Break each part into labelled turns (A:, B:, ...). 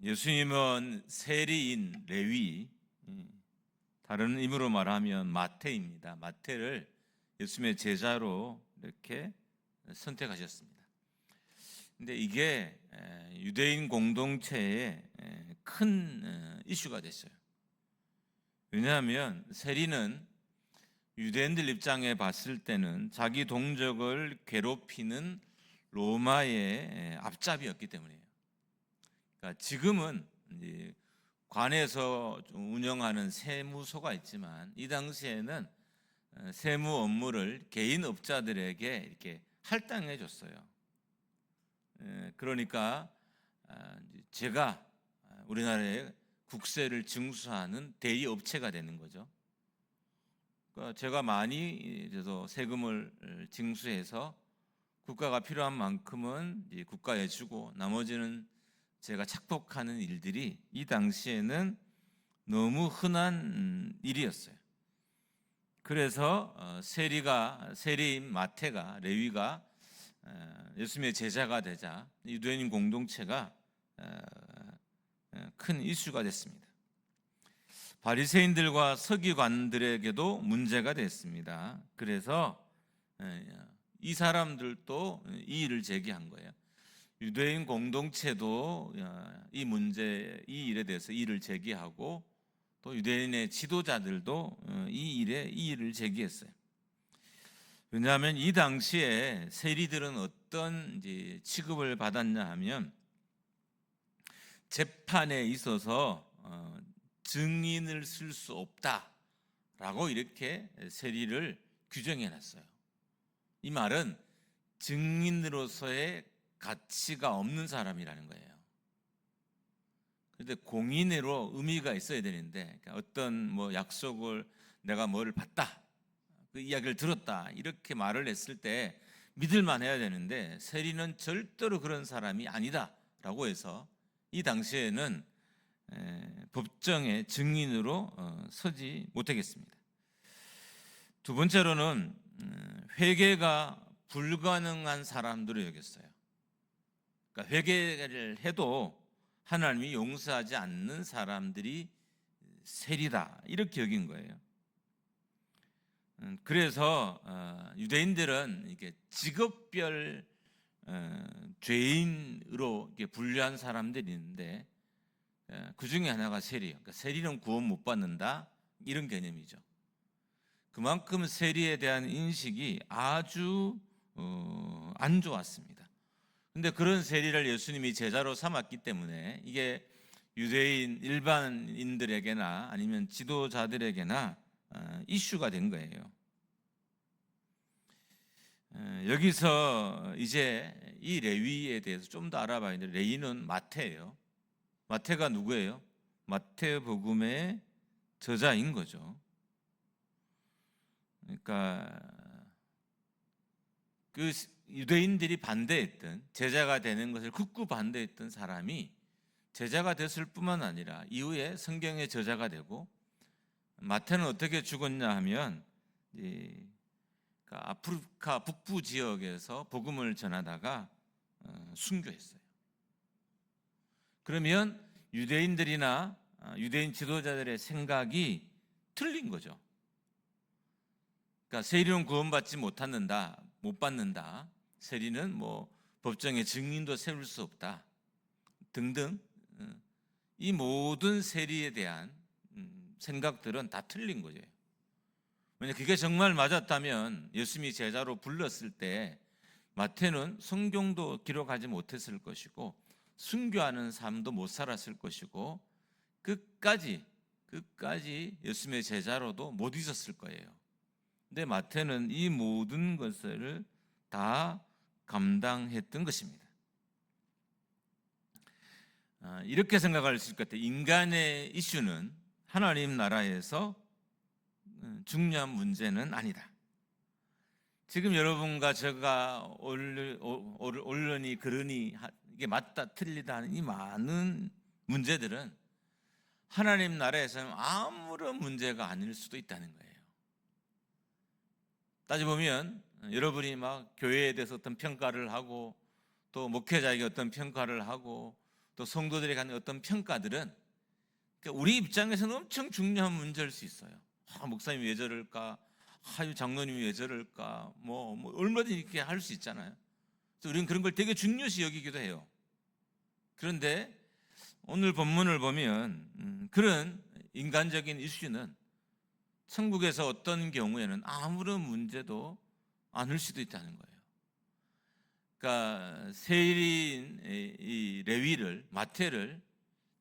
A: 예수님은 세리인 레위, 다른 이름으로 말하면 마태입니다. 마태를 예수님의 제자로 이렇게 선택하셨습니다. 근데 이게 유대인 공동체에 큰 이슈가 됐어요. 왜냐하면 세리는 유대인들 입장에 봤을 때는 자기 동족을 괴롭히는 로마의 앞잡이였기 때문이에요. 그러니까 지금은 이제 관에서 운영하는 세무소가 있지만 이 당시에는 세무 업무를 개인 업자들에게 이렇게 할당해 줬어요. 그러니까 제가 우리나라의 국세를 징수하는 대리업체가 되는 거죠. 그러니까 제가 많이 세금을 징수해서 국가가 필요한 만큼은 국가에 주고 나머지는 제가 착복하는 일들이 이 당시에는 너무 흔한 일이었어요. 그래서 세리인 마태가, 레위가 예수님의 제자가 되자 유대인 공동체가 큰 이슈가 됐습니다. 바리새인들과 서기관들에게도 문제가 됐습니다. 그래서 이 사람들도 이 일을 제기한 거예요. 유대인 공동체도 이 일에 대해서 일을 제기하고 또 유대인의 지도자들도 이 일을 제기했어요. 왜냐하면 이 당시에 세리들은 어떤 취급을 받았냐 하면 재판에 있어서 증인을 쓸 수 없다라고 이렇게 세리를 규정해 놨어요. 이 말은 증인으로서의 가치가 없는 사람이라는 거예요. 그런데 공인으로 의미가 있어야 되는데 어떤 약속을 내가 뭐를 받다, 그 이야기를 들었다 이렇게 말을 했을 때 믿을만 해야 되는데 세리는 절대로 그런 사람이 아니다라고 해서 이 당시에는 법정의 증인으로 서지 못하겠습니다. 두 번째로는 회개가 불가능한 사람들을 여겼어요. 그러니까 회개를 해도 하나님이 용서하지 않는 사람들이 세리다 이렇게 여긴 거예요. 그래서 유대인들은 이게 직업별 죄인으로 분류한 사람들이 있는데 그 중에 하나가 세리예요. 그러니까 세리는 구원 못 받는다 이런 개념이죠. 그만큼 세리에 대한 인식이 아주 안 좋았습니다. 근데 그런 세리를 예수님이 제자로 삼았기 때문에 이게 유대인 일반인들에게나 아니면 지도자들에게나 이슈가 된 거예요. 여기서 이제 이 레위에 대해서 좀 더 알아봐야 돼요. 레위는 마태예요. 마태가 누구예요? 마태복음의 저자인 거죠. 그러니까 그 유대인들이 반대했던 제자가 되는 것을 극구 반대했던 사람이 제자가 됐을 뿐만 아니라 이후에 성경의 저자가 되고 마태는 어떻게 죽었냐 하면 아프리카 북부 지역에서 복음을 전하다가 순교했어요. 그러면 유대인들이나 유대인 지도자들의 생각이 틀린 거죠. 그러니까 세리는 구원받지 못 받는다. 세리는 법정에 증인도 세울 수 없다. 등등 이 모든 세리에 대한 생각들은 다 틀린 거예요. 왜냐하면 그게 정말 맞았다면 예수님이 제자로 불렀을 때 마태는 성경도 기록하지 못했을 것이고 순교하는 삶도 못 살았을 것이고 끝까지 예수님의 제자로도 못 있었을 거예요. 근데 마태는 이 모든 것을 다 감당했던 것입니다. 이렇게 생각할 수 있을 것 같아요. 인간의 이슈는 하나님 나라에서 중요한 문제는 아니다. 지금 여러분과 제가 옳으니 그르니 이게 맞다 틀리다 하는 이 많은 문제들은 하나님 나라에서는 아무런 문제가 아닐 수도 있다는 거예요. 따져보면 여러분이 막 교회에 대해서 어떤 평가를 하고 또 목회자에게 어떤 평가를 하고 또 성도들에게 하는 어떤 평가들은 그러니까 우리 입장에서는 엄청 중요한 문제일 수 있어요. 목사님이 왜 저럴까? 장로님이 왜 저럴까? 뭐 얼마든지 이렇게 할 수 있잖아요. 그래서 우리는 그런 걸 되게 중요시 여기기도 해요. 그런데 오늘 본문을 보면 그런 인간적인 이슈는 천국에서 어떤 경우에는 아무런 문제도 않을 수도 있다는 거예요. 그러니까 세일인 이 레위를, 마태를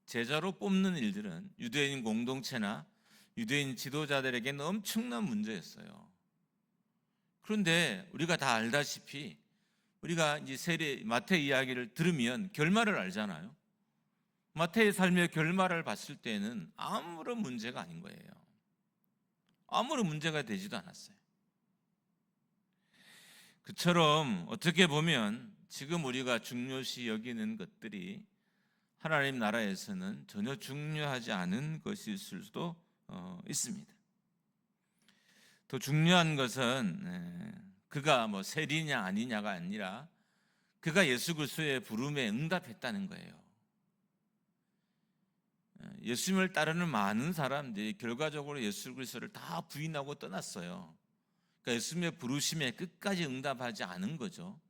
A: 제자로 뽑는 일들은 유대인 공동체나 유대인 지도자들에게는 엄청난 문제였어요. 그런데 우리가 다 알다시피 우리가 이제 마태 이야기를 들으면 결말을 알잖아요. 마태의 삶의 결말을 봤을 때는 아무런 문제가 아닌 거예요. 아무런 문제가 되지도 않았어요. 그처럼 어떻게 보면 지금 우리가 중요시 여기는 것들이 하나님 나라에서는 전혀 중요하지 않은 것일 수도 있습니다. 더 중요한 것은 그가 뭐 세리냐 아니냐가 아니라 그가 예수 그리스도의 부름에 응답했다는 거예요. 예수님을 따르는 많은 사람들이 결과적으로 예수 그리스도를 다 부인하고 떠났어요. 그러니까 예수님의 부르심에 끝까지 응답하지 않은 거죠.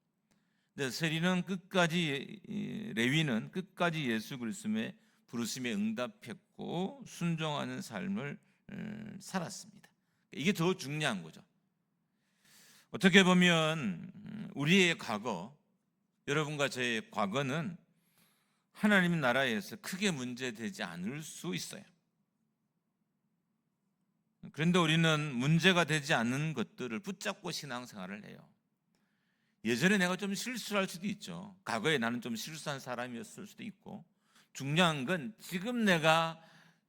A: 근데 세리는 끝까지, 레위는 끝까지 예수 그리스도의 부르심에 응답했고 순종하는 삶을 살았습니다. 이게 더 중요한 거죠. 어떻게 보면 우리의 과거, 여러분과 저의 과거는 하나님 나라에서 크게 문제되지 않을 수 있어요. 그런데 우리는 문제가 되지 않는 것들을 붙잡고 신앙생활을 해요. 예전에 내가 좀 실수할 수도 있죠. 과거에 나는 좀 실수한 사람이었을 수도 있고, 중요한 건 지금 내가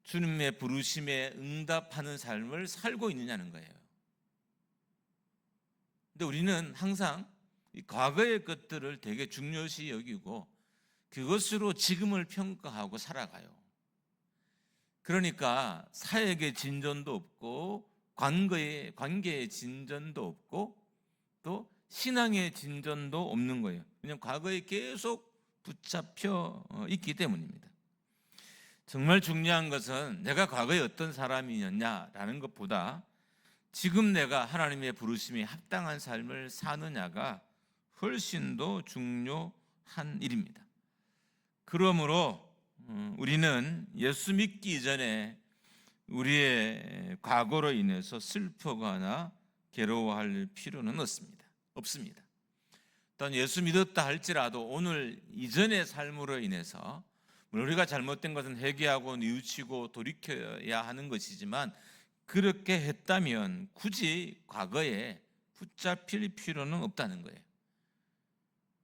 A: 주님의 부르심에 응답하는 삶을 살고 있느냐는 거예요. 근데 우리는 항상 이 과거의 것들을 되게 중요시 여기고 그것으로 지금을 평가하고 살아가요. 그러니까 사역의 진전도 없고 관계의 진전도 없고 또 신앙의 진전도 없는 거예요. 왜냐하면 과거에 계속 붙잡혀 있기 때문입니다. 정말 중요한 것은 내가 과거에 어떤 사람이었냐라는 것보다 지금 내가 하나님의 부르심에 합당한 삶을 사느냐가 훨씬 더 중요한 일입니다. 그러므로 우리는 예수 믿기 전에 우리의 과거로 인해서 슬퍼하거나 괴로워할 필요는 없습니다. 또한 예수 믿었다 할지라도 오늘 이전의 삶으로 인해서 우리가 잘못된 것은 회개하고 뉘우치고 돌이켜야 하는 것이지만 그렇게 했다면 굳이 과거에 붙잡힐 필요는 없다는 거예요.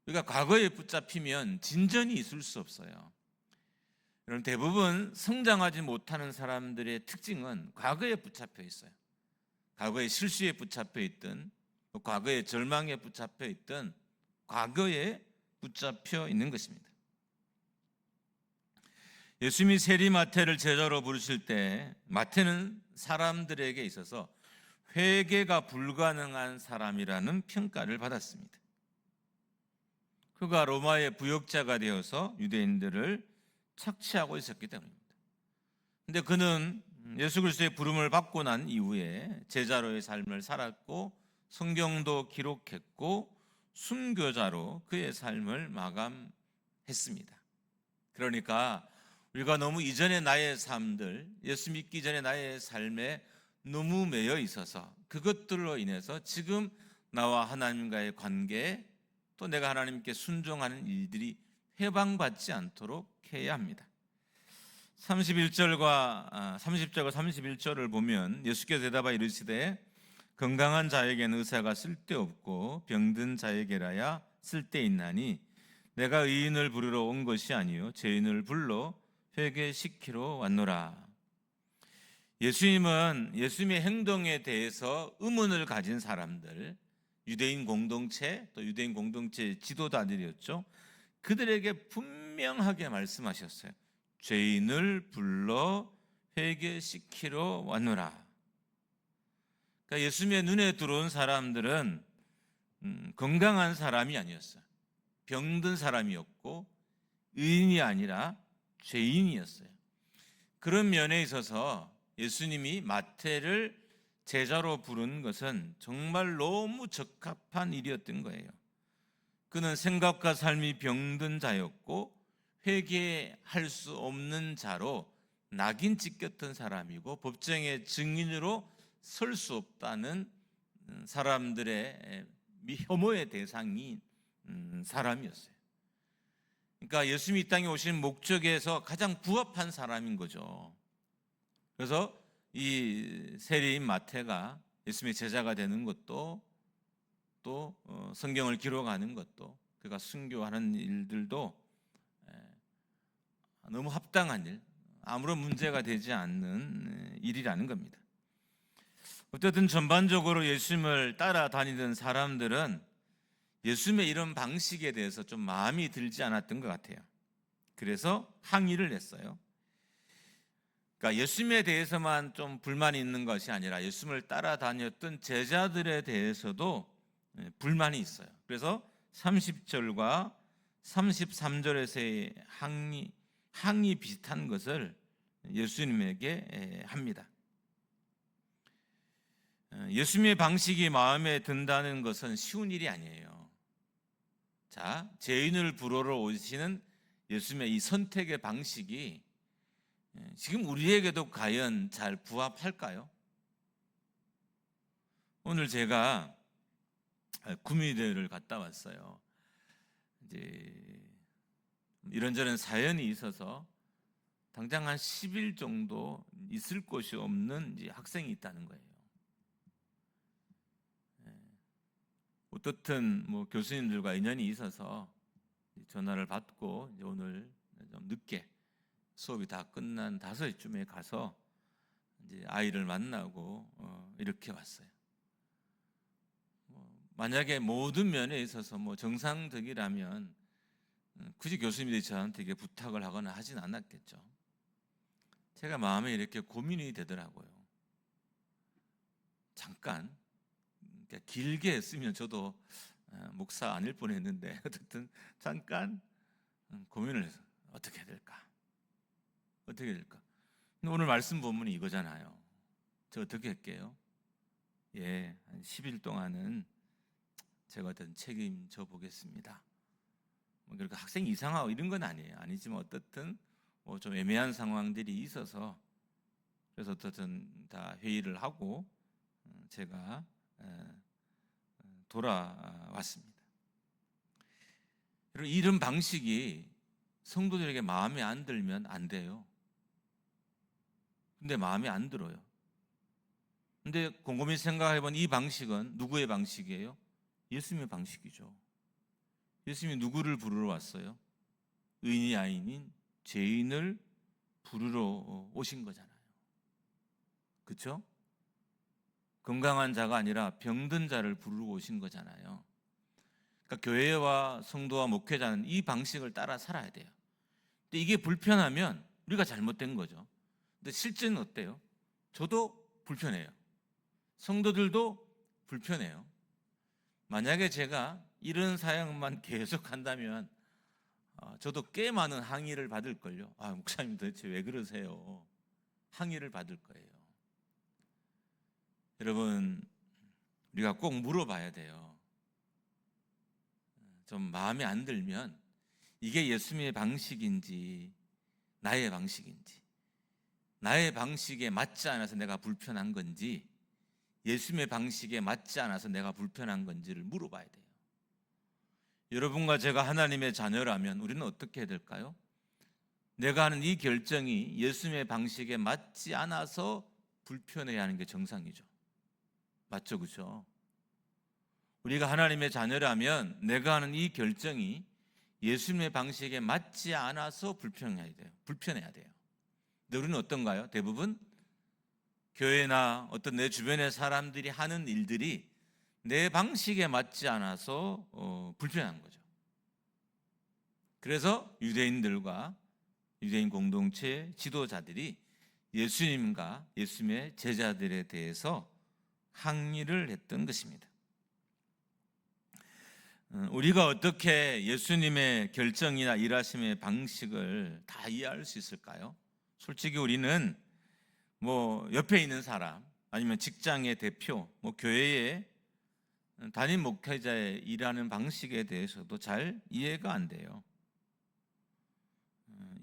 A: 그러니까 과거에 붙잡히면 진전이 있을 수 없어요. 여러분, 대부분 성장하지 못하는 사람들의 특징은 과거에 붙잡혀 있어요. 과거의 실수에 붙잡혀 있든 과거의 절망에 붙잡혀 있든 과거에 붙잡혀 있는 것입니다. 예수님이 세리 마태를 제자로 부르실 때 마태는 사람들에게 있어서 회개가 불가능한 사람이라는 평가를 받았습니다. 그가 로마의 부역자가 되어서 유대인들을 착취하고 있었기 때문입니다. 그런데 그는 예수 그리스도의 부름을 받고 난 이후에 제자로의 삶을 살았고 성경도 기록했고 순교자로 그의 삶을 마감했습니다. 그러니까 우리가 너무 이전의 나의 삶들, 예수 믿기 전에 나의 삶에 너무 매여 있어서 그것들로 인해서 지금 나와 하나님과의 관계, 또 내가 하나님께 순종하는 일들이 해방받지 않도록 해야 합니다. 30절과 31절을 보면 예수께서 대답하여 이르시되 건강한 자에게는 의사가 쓸데없고 병든 자에게라야 쓸데있나니 내가 의인을 부르러 온 것이 아니요 죄인을 불러 회개시키러 왔노라. 예수님은 예수님의 행동에 대해서 의문을 가진 사람들, 유대인 공동체, 또 유대인 공동체 지도자들이었죠. 그들에게 분명하게 말씀하셨어요. 죄인을 불러 회개시키러 왔노라. 그러니까 예수님의 눈에 들어온 사람들은 건강한 사람이 아니었어요. 병든 사람이었고 의인이 아니라 죄인이었어요. 그런 면에 있어서 예수님이 마태를 제자로 부른 것은 정말 너무 적합한 일이었던 거예요. 그는 생각과 삶이 병든 자였고 회개할 수 없는 자로 낙인 찍혔던 사람이고 법정의 증인으로 설 수 없다는 사람들의 혐오의 대상인 사람이었어요. 그러니까 예수님이 이 땅에 오신 목적에서 가장 부합한 사람인 거죠. 그래서 이 세리인 마태가 예수님의 제자가 되는 것도 또 성경을 기록하는 것도 그가 순교하는 일들도 너무 합당한 일, 아무런 문제가 되지 않는 일이라는 겁니다. 어쨌든 전반적으로 예수님을 따라다니던 사람들은 예수님의 이런 방식에 대해서 좀 마음이 들지 않았던 것 같아요. 그래서 항의를 했어요. 그러니까 예수님에 대해서만 좀 불만이 있는 것이 아니라 예수님을 따라다녔던 제자들에 대해서도 불만이 있어요. 그래서 30절과 33절에서의 항의 비슷한 것을 예수님에게 합니다. 예수님의 방식이 마음에 든다는 것은 쉬운 일이 아니에요. 자, 죄인을 부르러 오시는 예수님의 이 선택의 방식이 지금 우리에게도 과연 잘 부합할까요? 오늘 제가 구미대를 갔다 왔어요. 이제 이런저런 사연이 있어서 당장 한 10일 정도 있을 곳이 없는 이제 학생이 있다는 거예요. 어떻든 뭐 교수님들과 인연이 있어서 전화를 받고 이제 오늘 좀 늦게 수업이 다 끝난 5시쯤에 가서 이제 아이를 만나고 이렇게 왔어요. 만약에 모든 면에 있어서 뭐 정상적이라면 굳이 교수님들이 저한테 이게 부탁을 하거나 하진 않았겠죠. 제가 마음에 이렇게 고민이 되더라고요. 잠깐 길게 했으면 저도 목사 아닐 뻔했는데 어쨌든 잠깐 고민을 해서 어떻게 해야 될까? 어떻게 해야 될까? 오늘 말씀 본문이 이거잖아요. 저 어떻게 할게요? 예, 한 10일 동안은 제가 어떤 책임져 보겠습니다. 뭐 그렇게 학생이 이상하고 이런 건 아니에요. 아니지만 어떻든 뭐 좀 애매한 상황들이 있어서 그래서 어쨌든 다 회의를 하고 제가 돌아왔습니다. 그리고 이런 방식이 성도들에게 마음에 안 들면 안 돼요. 근데 마음에 안 들어요. 근데 곰곰이 생각해본 이 방식은 누구의 방식이에요? 예수님의 방식이죠. 예수님이 누구를 부르러 왔어요? 의인이 아닌 죄인을 부르러 오신 거잖아요. 그렇죠? 건강한 자가 아니라 병든 자를 부르러 오신 거잖아요. 그러니까 교회와 성도와 목회자는 이 방식을 따라 살아야 돼요. 근데 이게 불편하면 우리가 잘못된 거죠. 근데 실제는 어때요? 저도 불편해요. 성도들도 불편해요. 만약에 제가 이런 사역만 계속 한다면 저도 꽤 많은 항의를 받을걸요. 목사님 도대체 왜 그러세요? 항의를 받을 거예요. 여러분, 우리가 꼭 물어봐야 돼요. 좀 마음에 안 들면 이게 예수님의 방식인지 나의 방식인지, 나의 방식에 맞지 않아서 내가 불편한 건지 예수님의 방식에 맞지 않아서 내가 불편한 건지를 물어봐야 돼요. 여러분과 제가 하나님의 자녀라면 우리는 어떻게 해야 될까요? 내가 하는 이 결정이 예수님의 방식에 맞지 않아서 불편해야 하는 게 정상이죠. 맞죠? 그렇죠? 우리가 하나님의 자녀라면 내가 하는 이 결정이 예수님의 방식에 맞지 않아서 불편해야 돼요. 근데 우리는 어떤가요? 대부분 교회나 어떤 내 주변의 사람들이 하는 일들이 내 방식에 맞지 않아서 불편한 거죠. 그래서 유대인들과 유대인 공동체 지도자들이 예수님과 예수님의 제자들에 대해서 항의를 했던 것입니다. 우리가 어떻게 예수님의 결정이나 일하심의 방식을 다 이해할 수 있을까요? 솔직히 우리는 뭐 옆에 있는 사람, 아니면 직장의 대표, 뭐 교회의 담임 목회자의 일하는 방식에 대해서도 잘 이해가 안 돼요.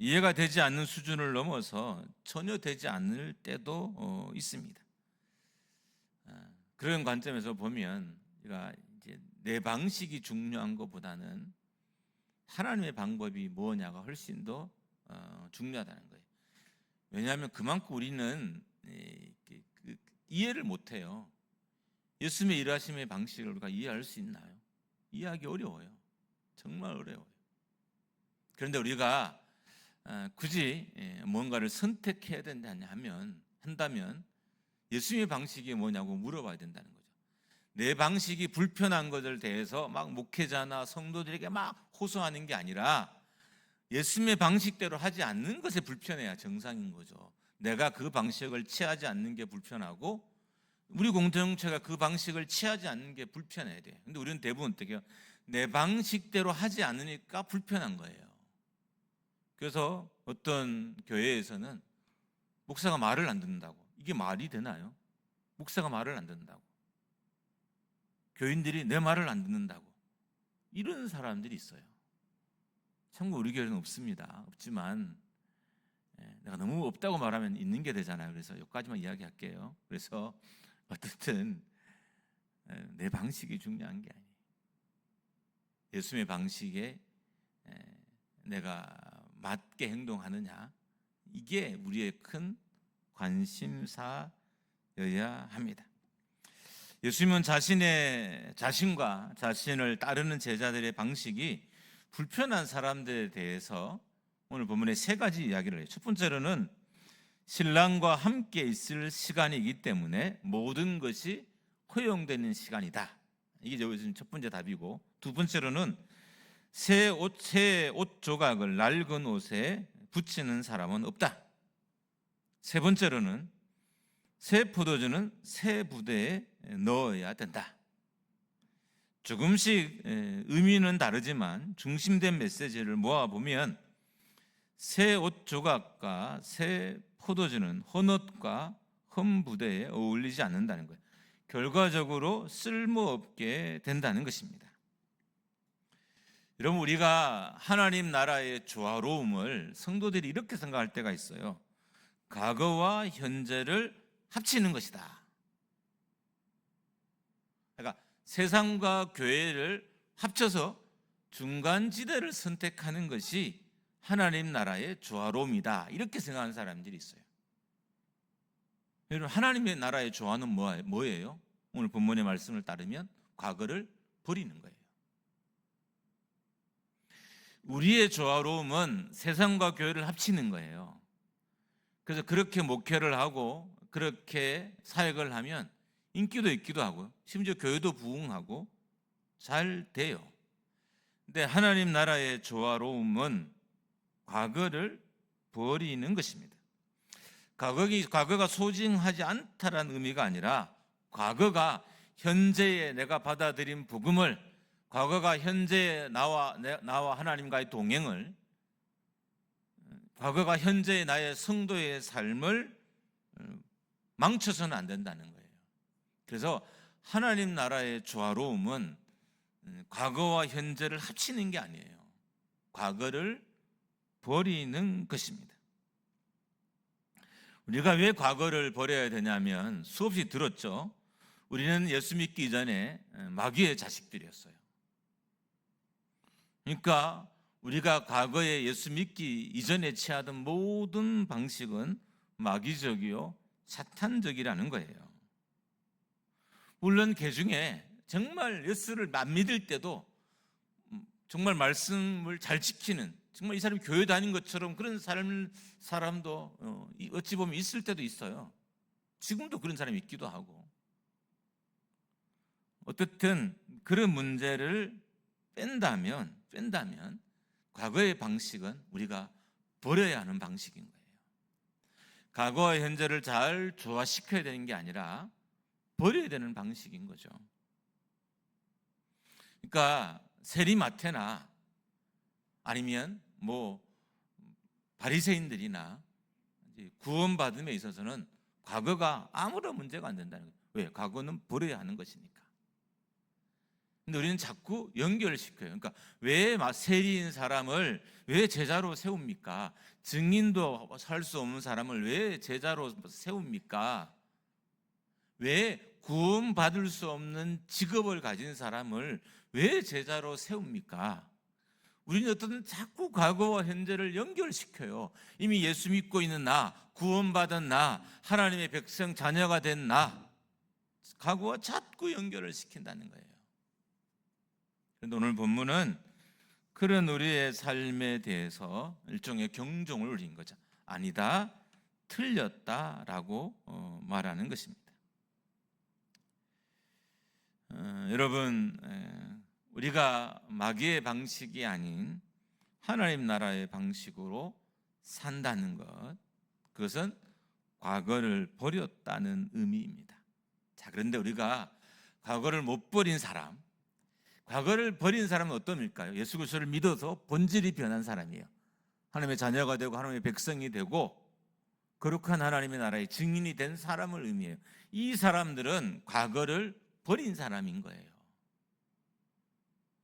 A: 이해가 되지 않는 수준을 넘어서 전혀 되지 않을 때도 있습니다. 그런 관점에서 보면 우리가 이제 내 방식이 중요한 것보다는 하나님의 방법이 뭐냐가 훨씬 더 중요하다는 거예요. 왜냐하면 그만큼 우리는 이해를 못해요. 예수님의 일하심의 방식을 우리가 이해할 수 있나요? 이해하기 어려워요. 정말 어려워요. 그런데 우리가 굳이 뭔가를 선택해야 한다면 예수님의 방식이 뭐냐고 물어봐야 된다는 거죠. 내 방식이 불편한 것을 대해서 막 목회자나 성도들에게 막 호소하는 게 아니라 예수님의 방식대로 하지 않는 것에 불편해야 정상인 거죠. 내가 그 방식을 취하지 않는 게 불편하고 우리 공동체가 그 방식을 취하지 않는 게 불편해야 돼요. 근데 우리는 대부분 어떻게 해요? 내 방식대로 하지 않으니까 불편한 거예요. 그래서 어떤 교회에서는 목사가 말을 안 듣는다고. 이게 말이 되나요? 목사가 말을 안 듣는다고. 교인들이 내 말을 안 듣는다고. 이런 사람들이 있어요. 참고 우리 교회는 없습니다. 없지만 내가 너무 없다고 말하면 있는 게 되잖아요. 그래서 여기까지만 이야기할게요. 그래서 어쨌든 내 방식이 중요한 게 아니에요. 예수님의 방식에 내가 맞게 행동하느냐, 이게 우리의 큰 관심사여야 합니다. 예수님은 자신과 자신을 따르는 제자들의 방식이 불편한 사람들에 대해서 오늘 본문에 세 가지 이야기를 해요. 첫 번째로는 신랑과 함께 있을 시간이기 때문에 모든 것이 허용되는 시간이다. 이게 요즘 첫 번째 답이고, 두 번째로는 새 옷 조각을 낡은 옷에 붙이는 사람은 없다. 세 번째로는 새 포도주는 새 부대에 넣어야 된다. 조금씩 의미는 다르지만 중심된 메시지를 모아보면 새 옷 조각과 새 포도주는 헌옷과 헌 부대에 어울리지 않는다는 거예요. 결과적으로 쓸모없게 된다는 것입니다. 여러분, 우리가 하나님 나라의 조화로움을 성도들이 이렇게 생각할 때가 있어요. 과거와 현재를 합치는 것이다. 그러니까 세상과 교회를 합쳐서 중간지대를 선택하는 것이 하나님 나라의 조화로움이다. 이렇게 생각하는 사람들이 있어요. 여러분, 하나님의 나라의 조화는 뭐예요? 오늘 본문의 말씀을 따르면 과거를 버리는 거예요. 우리의 조화로움은 세상과 교회를 합치는 거예요. 그래서 그렇게 목회를 하고 그렇게 사역을 하면 인기도 있기도 하고요. 심지어 교회도 부흥하고 잘 돼요. 근데 하나님 나라의 조화로움은 과거를 버리는 것입니다. 과거가 소중하지 않다라는 의미가 아니라 과거가 현재에 내가 받아들인 복음을, 과거가 현재에 나와 하나님과의 동행을, 과거가 현재의 나의 성도의 삶을 망쳐서는 안 된다는 거예요. 그래서 하나님 나라의 조화로움은 과거와 현재를 합치는 게 아니에요. 과거를 버리는 것입니다. 우리가 왜 과거를 버려야 되냐면 수없이 들었죠. 우리는 예수 믿기 전에 마귀의 자식들이었어요. 그러니까 우리가 과거에 예수 믿기 이전에 취하던 모든 방식은 마귀적이요 사탄적이라는 거예요. 물론 그 중에 정말 예수를 안 믿을 때도 정말 말씀을 잘 지키는, 정말 이 사람이 교회 다닌 것처럼 그런 사람도 어찌 보면 있을 때도 있어요. 지금도 그런 사람이 있기도 하고. 어떻든 그런 문제를 뺀다면 과거의 방식은 우리가 버려야 하는 방식인 거예요. 과거와 현재를 잘 조화시켜야 되는 게 아니라 버려야 되는 방식인 거죠. 그러니까 세리마태나 아니면 뭐 바리새인들이나 구원받음에 있어서는 과거가 아무런 문제가 안 된다는 거예요. 왜? 과거는 버려야 하는 것이니까. 근데 우리는 자꾸 연결시켜요. 그러니까 왜 세리인 사람을 왜 제자로 세웁니까? 증인도 살 수 없는 사람을 왜 제자로 세웁니까? 왜 구원받을 수 없는 직업을 가진 사람을 왜 제자로 세웁니까? 우리는 어떤 자꾸 과거와 현재를 연결시켜요. 이미 예수 믿고 있는 나, 구원받은 나, 하나님의 백성 자녀가 된 나, 과거와 자꾸 연결을 시킨다는 거예요. 그런데 오늘 본문은 그런 우리의 삶에 대해서 일종의 경종을 울린 거죠. 아니다, 틀렸다라고 말하는 것입니다. 여러분, 우리가 마귀의 방식이 아닌 하나님 나라의 방식으로 산다는 것, 그것은 과거를 버렸다는 의미입니다. 자, 그런데 우리가 과거를 못 버린 사람, 과거를 버린 사람은 어떤 일까요? 예수 그리스도를 믿어서 본질이 변한 사람이에요. 하나님의 자녀가 되고 하나님의 백성이 되고 거룩한 하나님의 나라의 증인이 된 사람을 의미해요. 이 사람들은 과거를 버린 사람인 거예요.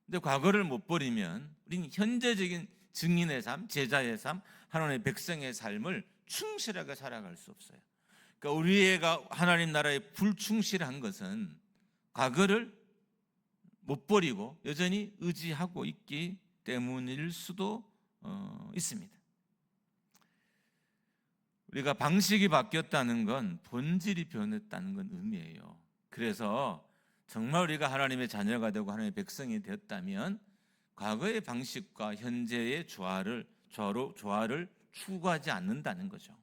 A: 근데 과거를 못 버리면 우리는 현재적인 증인의 삶, 제자의 삶, 하나님의 백성의 삶을 충실하게 살아갈 수 없어요. 그러니까 우리가 하나님 나라에 불충실한 것은 과거를 못 버리고 여전히 의지하고 있기 때문일 수도 있습니다. 우리가 방식이 바뀌었다는 건 본질이 변했다는 건 의미예요. 그래서 정말 우리가 하나님의 자녀가 되고 하나님의 백성이 되었다면 과거의 방식과 현재의 조화를 추구하지 않는다는 거죠.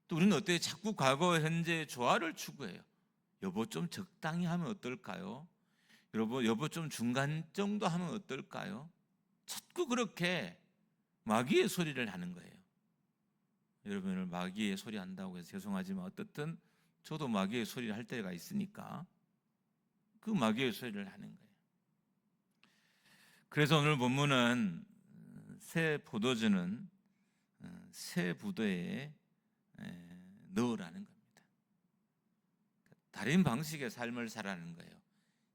A: 또 우리는 어때요? 자꾸 과거와 현재의 조화를 추구해요. 여보 좀 적당히 하면 어떨까요? 여보 좀 중간 정도 하면 어떨까요? 자꾸 그렇게 마귀의 소리를 하는 거예요. 여러분을 마귀의 소리 한다고 해서 죄송하지만 어떻든 저도 마귀의 소리를 할 때가 있으니까 그 마귀의 소리를 하는 거예요. 그래서 오늘 본문은 새 포도주는 새 부도에 넣으라는 겁니다. 다른 방식의 삶을 살아가는 거예요.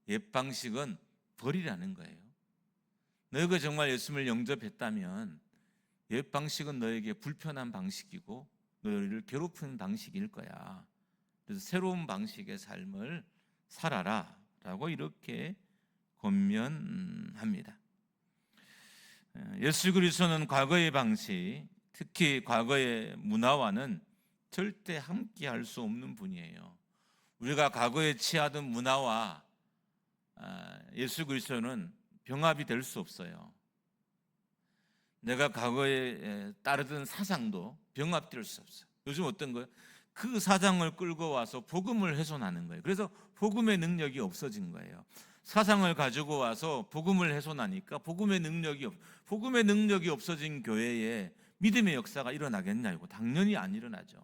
A: 옛 방식은 버리라는 거예요. 너희가 정말 예수님을 영접했다면 옛 방식은 너에게 불편한 방식이고 너희를 괴롭히는 방식일 거야. 그래서 새로운 방식의 삶을 살아라 라고 이렇게 권면합니다. 예수 그리스도는 과거의 방식, 특히 과거의 문화와는 절대 함께할 수 없는 분이에요. 우리가 과거에 취하던 문화와 예수 그리스도는 병합이 될 수 없어요. 내가 과거에 따르던 사상도 병합될 수 없어요. 요즘 어떤 거예요? 그 사상을 끌고 와서 복음을 훼손하는 거예요. 그래서 복음의 능력이 없어진 거예요. 사상을 가지고 와서 복음을 훼손하니까 복음의 능력이 없어진 교회에 믿음의 역사가 일어나겠냐고. 당연히 안 일어나죠.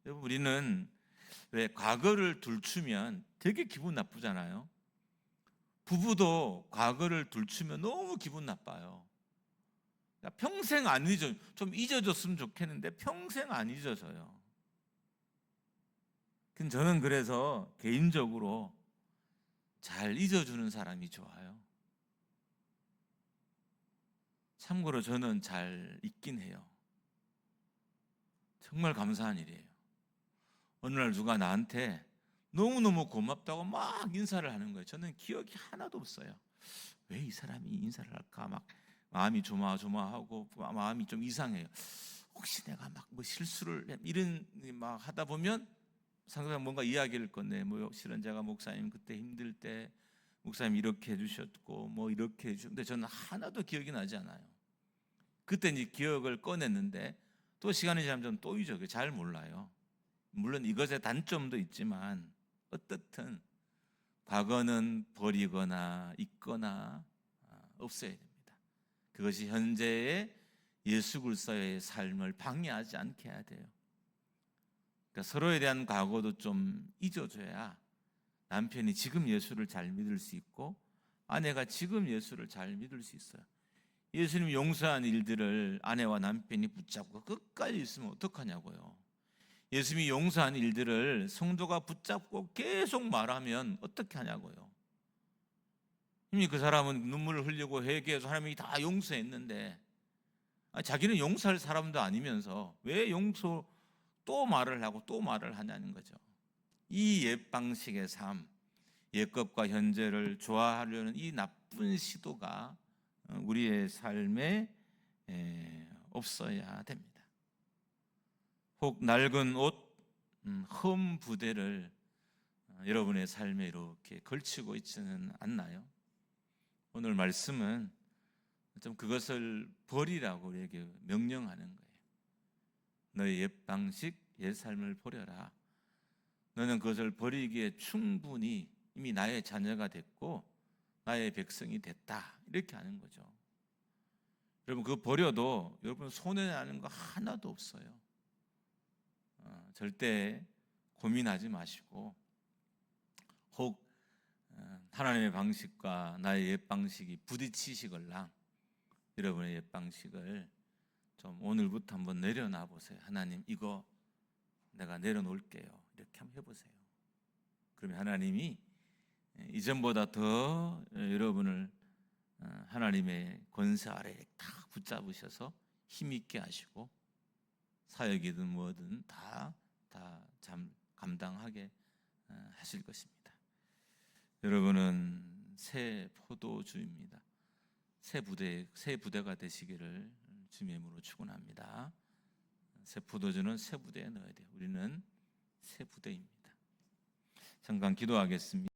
A: 여러분, 우리는 왜 과거를 들추면 되게 기분 나쁘잖아요. 부부도 과거를 들추면 너무 기분 나빠요. 평생 안 잊어, 좀 잊어줬으면 좋겠는데 평생 안 잊어져요. 저는 그래서 개인적으로 잘 잊어주는 사람이 좋아요. 참고로 저는 잘 잊긴 해요. 정말 감사한 일이에요. 어느 날 누가 나한테 너무너무 고맙다고 막 인사를 하는 거예요. 저는 기억이 하나도 없어요. 왜 이 사람이 인사를 할까? 막 마음이 조마조마하고 마음이 좀 이상해요. 혹시 내가 막 뭐 실수를 이런 막 하다 보면 상대방 뭔가 이야기를 건네. 뭐 실은 제가 목사님 그때 힘들 때 목사님 이렇게 해주셨고 뭐 이렇게 해주셨는데 저는 하나도 기억이 나지 않아요. 그때 이제 기억을 꺼냈는데 또 시간이 지나면 저는 또 잊어요. 잘 몰라요. 물론 이것의 단점도 있지만 어떻든 과거는 버리거나 잊거나 없어야 됩니다. 그것이 현재의 예수 그리스도의 삶을 방해하지 않게 해야 돼요. 그러니까 서로에 대한 과거도 좀 잊어줘야 남편이 지금 예수를 잘 믿을 수 있고 아내가 지금 예수를 잘 믿을 수 있어요. 예수님 용서한 일들을 아내와 남편이 붙잡고 끝까지 있으면 어떡하냐고요. 예수님이 용서한 일들을 성도가 붙잡고 계속 말하면 어떻게 하냐고요. 이미 그 사람은 눈물을 흘리고 회개해서 하나님이 다 용서했는데 자기는 용서할 사람도 아니면서 왜 용서 또 말을 하고 또 말을 하냐는 거죠. 이 옛 방식의 삶, 옛것과 현재를 좋아하려는 이 나쁜 시도가 우리의 삶에 없어야 됩니다. 혹 낡은 옷, 흠 부대를 여러분의 삶에 이렇게 걸치고 있지는 않나요? 오늘 말씀은 좀 그것을 버리라고 우리에게 명령하는 거예요. 너의 옛 방식, 옛 삶을 버려라. 너는 그것을 버리기에 충분히 이미 나의 자녀가 됐고 나의 백성이 됐다. 이렇게 하는 거죠. 여러분 그거 버려도 여러분 손해나는 거 하나도 없어요. 절대 고민하지 마시고 혹 하나님의 방식과 나의 옛 방식이 부딪히시걸랑 여러분의 옛 방식을 좀 오늘부터 한번 내려놔 보세요. 하나님 이거 내가 내려놓을게요. 이렇게 한번 해보세요. 그러면 하나님이 이전보다 더 여러분을 하나님의 권세 아래에 딱 붙잡으셔서 힘있게 하시고 사역이든 뭐든 다 감당하게 하실 것입니다. 여러분은 새 포도주입니다. 새 부대가 되시기를 주님의 이름으로 축원합니다. 새 포도주는 새 부대에 넣어야 돼요. 우리는 새 부대입니다. 잠깐 기도하겠습니다.